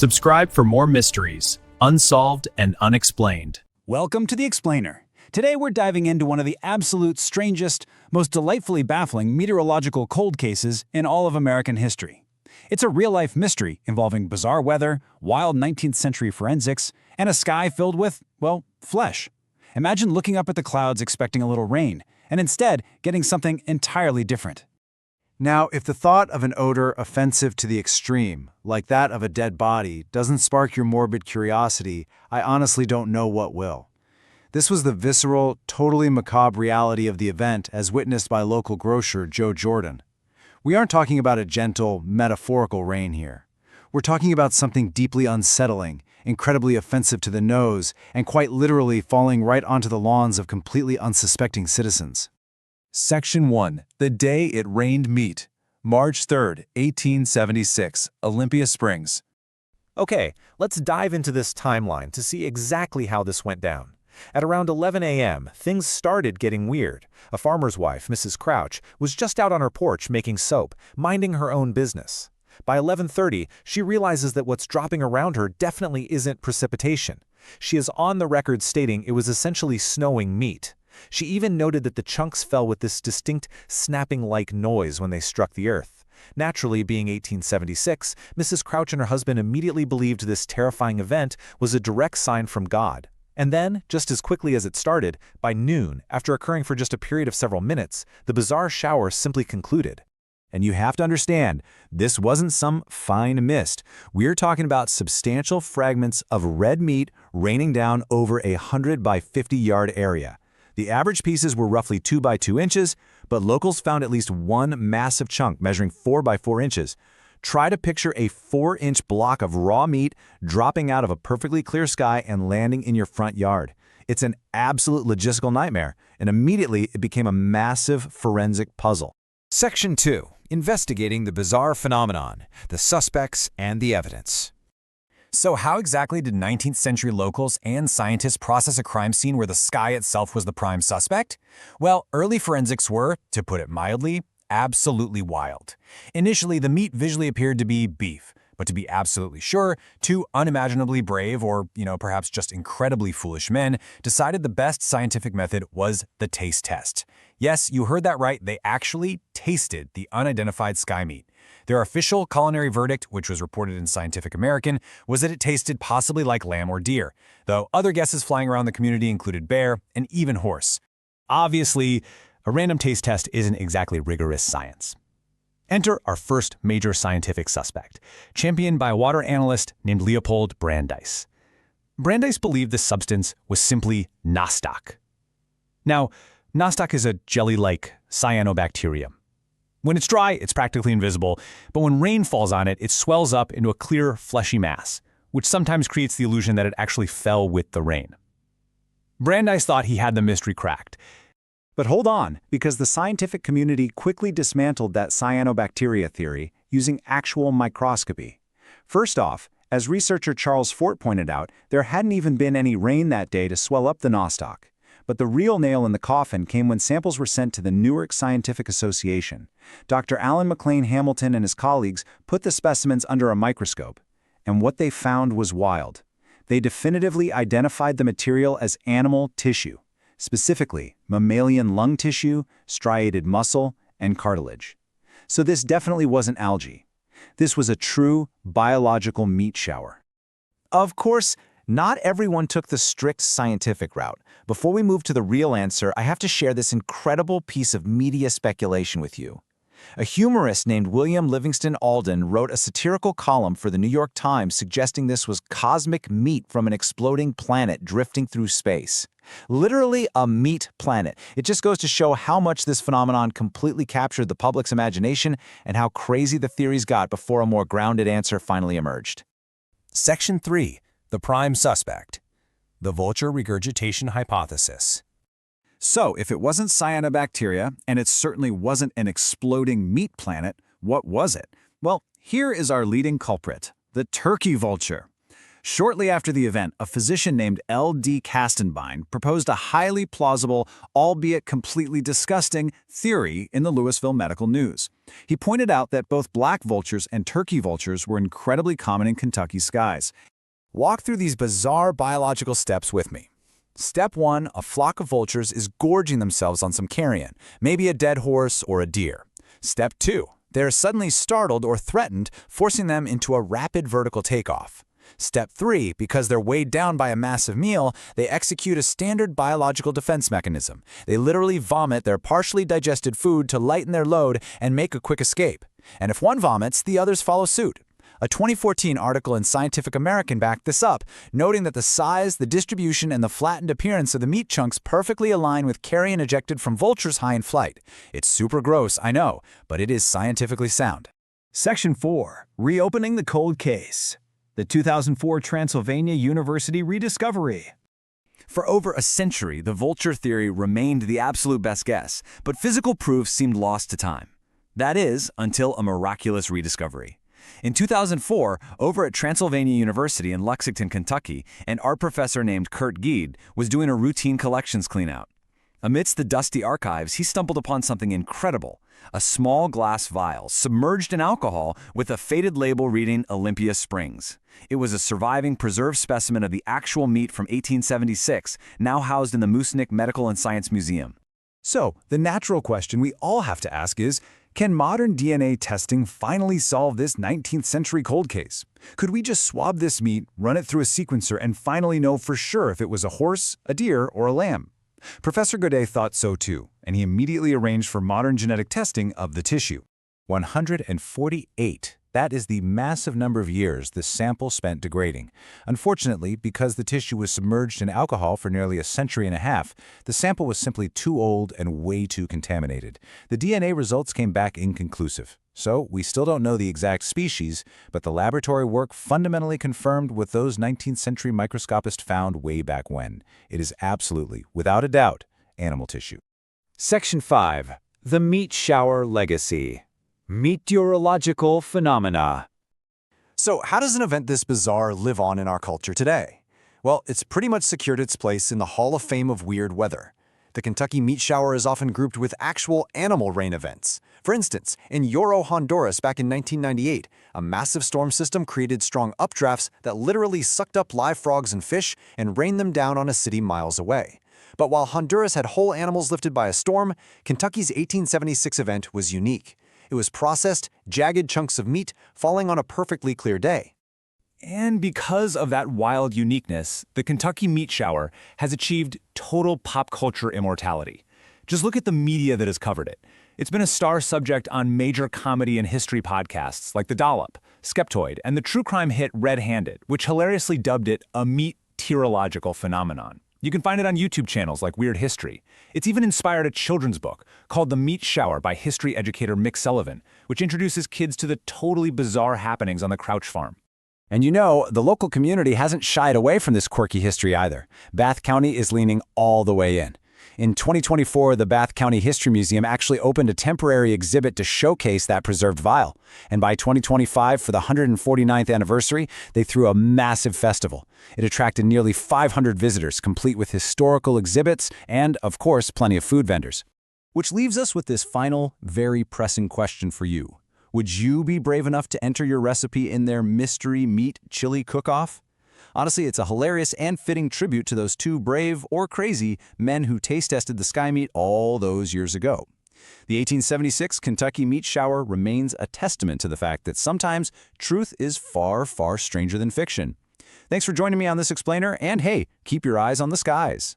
Subscribe for more mysteries, unsolved and unexplained. Welcome to The Explainer. Today we're diving into one of the absolute strangest, most delightfully baffling meteorological cold cases in all of American history. It's a real-life mystery involving bizarre weather, wild 19th century forensics, and a sky filled with, well, flesh. Imagine looking up at the clouds expecting a little rain, and instead getting something entirely different. Now, if the thought of an odor offensive to the extreme, like that of a dead body, doesn't spark your morbid curiosity, I honestly don't know what will. This was the visceral, totally macabre reality of the event as witnessed by local grocer Joe Jordan. We aren't talking about a gentle, metaphorical rain here. We're talking about something deeply unsettling, incredibly offensive to the nose, and quite literally falling right onto the lawns of completely unsuspecting citizens. Section 1. The Day It Rained Meat. March 3, 1876, Olympia Springs. Okay, let's dive into this timeline to see exactly how this went down. At around 11 a.m., things started getting weird. A farmer's wife, Mrs. Crouch, was just out on her porch making soap, minding her own business. By 11:30, she realizes that what's dropping around her definitely isn't precipitation. She is on the record stating it was essentially snowing meat. She even noted that the chunks fell with this distinct snapping-like noise when they struck the earth. Naturally, being 1876, Mrs. Crouch and her husband immediately believed this terrifying event was a direct sign from God. And then, just as quickly as it started, by noon, after occurring for just a period of several minutes, the bizarre shower simply concluded. And you have to understand, this wasn't some fine mist. We're talking about substantial fragments of red meat raining down over a 100 by 50 yard area. The average pieces were roughly 2 by 2 inches, but locals found at least one massive chunk measuring 4 by 4 inches. Try to picture a 4-inch block of raw meat dropping out of a perfectly clear sky and landing in your front yard. It's an absolute logistical nightmare, and immediately it became a massive forensic puzzle. Section 2. Investigating the bizarre phenomenon, the suspects, and the evidence. So how exactly did 19th century locals and scientists process a crime scene where the sky itself was the prime suspect? Well, early forensics were, to put it mildly, absolutely wild. Initially, the meat visually appeared to be beef, but to be absolutely sure, two unimaginably brave or, perhaps just incredibly foolish men decided the best scientific method was the taste test. Yes, you heard that right, they actually tasted the unidentified sky meat. Their official culinary verdict, which was reported in Scientific American, was that it tasted possibly like lamb or deer, though other guesses flying around the community included bear and even horse. Obviously, a random taste test isn't exactly rigorous science. Enter our first major scientific suspect, championed by a water analyst named Leopold Brandeis. Brandeis believed the substance was simply Nostoc. Now, Nostoc is a jelly-like cyanobacterium. When it's dry, it's practically invisible, but when rain falls on it, it swells up into a clear, fleshy mass, which sometimes creates the illusion that it actually fell with the rain. Brandeis thought he had the mystery cracked. But hold on, because the scientific community quickly dismantled that cyanobacteria theory using actual microscopy. First off, as researcher Charles Fort pointed out, there hadn't even been any rain that day to swell up the Nostoc. But the real nail in the coffin came when samples were sent to the Newark Scientific Association. Dr. Alan McLean Hamilton and his colleagues put the specimens under a microscope, and what they found was wild. They definitively identified the material as animal tissue, specifically mammalian lung tissue, striated muscle, and cartilage. So this definitely wasn't algae. This was a true biological meat shower. Of course, not everyone took the strict scientific route. Before we move to the real answer, I have to share this incredible piece of media speculation with you. A humorist named William Livingston Alden wrote a satirical column for the New York Times suggesting this was cosmic meat from an exploding planet drifting through space. Literally a meat planet. It just goes to show how much this phenomenon completely captured the public's imagination and how crazy the theories got before a more grounded answer finally emerged. Section 3. The prime suspect. The Vulture regurgitation hypothesis. So, if it wasn't cyanobacteria, and it certainly wasn't an exploding meat planet, what was it? Well, here is our leading culprit, the turkey vulture. Shortly after the event, a physician named L.D. Castenbein proposed a highly plausible, albeit completely disgusting, theory in the Louisville Medical News. He pointed out that both black vultures and turkey vultures were incredibly common in Kentucky skies. Walk through these bizarre biological steps with me. Step 1, a flock of vultures is gorging themselves on some carrion, maybe a dead horse or a deer. Step 2, they are suddenly startled or threatened, forcing them into a rapid vertical takeoff. Step 3, because they're weighed down by a massive meal, they execute a standard biological defense mechanism. They literally vomit their partially digested food to lighten their load and make a quick escape. And if one vomits, the others follow suit. A 2014 article in Scientific American backed this up, noting that the size, the distribution, and the flattened appearance of the meat chunks perfectly align with carrion ejected from vultures high in flight. It's super gross, I know, but it is scientifically sound. Section 4. Reopening the cold case. The 2004 Transylvania University rediscovery. For over a century, the vulture theory remained the absolute best guess, but physical proof seemed lost to time. That is, until a miraculous rediscovery. In 2004, over at Transylvania University in Lexington, Kentucky, an art professor named Kurt Geed was doing a routine collections cleanout. Amidst the dusty archives, he stumbled upon something incredible: a small glass vial submerged in alcohol with a faded label reading Olympia Springs. It was a surviving preserved specimen of the actual meat from 1876, now housed in the Moosnick Medical and Science Museum. So, the natural question we all have to ask is, can modern DNA testing finally solve this 19th century cold case? Could we just swab this meat, run it through a sequencer, and finally know for sure if it was a horse, a deer, or a lamb? Professor Godet thought so too, and he immediately arranged for modern genetic testing of the tissue. 148. That is the massive number of years the sample spent degrading. Unfortunately, because the tissue was submerged in alcohol for nearly a century and a half, the sample was simply too old and way too contaminated. The DNA results came back inconclusive. So, we still don't know the exact species, but the laboratory work fundamentally confirmed what those 19th century microscopists found way back when. It is absolutely, without a doubt, animal tissue. Section 5. The Meat Shower Legacy. Meteorological phenomena. So, how does an event this bizarre live on in our culture today? Well, it's pretty much secured its place in the Hall of Fame of weird weather. The Kentucky meat shower is often grouped with actual animal rain events. For instance, in Lloro, Honduras back in 1998, a massive storm system created strong updrafts that literally sucked up live frogs and fish and rained them down on a city miles away. But while Honduras had whole animals lifted by a storm, Kentucky's 1876 event was unique. It was processed, jagged chunks of meat falling on a perfectly clear day. And because of that wild uniqueness, the Kentucky meat shower has achieved total pop culture immortality. Just look at the media that has covered it. It's been a star subject on major comedy and history podcasts like The Dollop, Skeptoid, and the true crime hit Red Handed, which hilariously dubbed it a meteorological phenomenon. You can find it on YouTube channels like Weird History. It's even inspired a children's book called The Meat Shower by history educator Mick Sullivan, which introduces kids to the totally bizarre happenings on the Crouch Farm. And you know, the local community hasn't shied away from this quirky history either. Bath County is leaning all the way in. In 2024, the Bath County History Museum actually opened a temporary exhibit to showcase that preserved vial. And by 2025, for the 149th anniversary, they threw a massive festival. It attracted nearly 500 visitors, complete with historical exhibits and, of course, plenty of food vendors. Which leaves us with this final, very pressing question for you. Would you be brave enough to enter your recipe in their mystery meat chili cook-off? Honestly, it's a hilarious and fitting tribute to those two brave or crazy men who taste-tested the sky meat all those years ago. The 1876 Kentucky meat shower remains a testament to the fact that sometimes truth is far, far stranger than fiction. Thanks for joining me on this explainer, and hey, keep your eyes on the skies.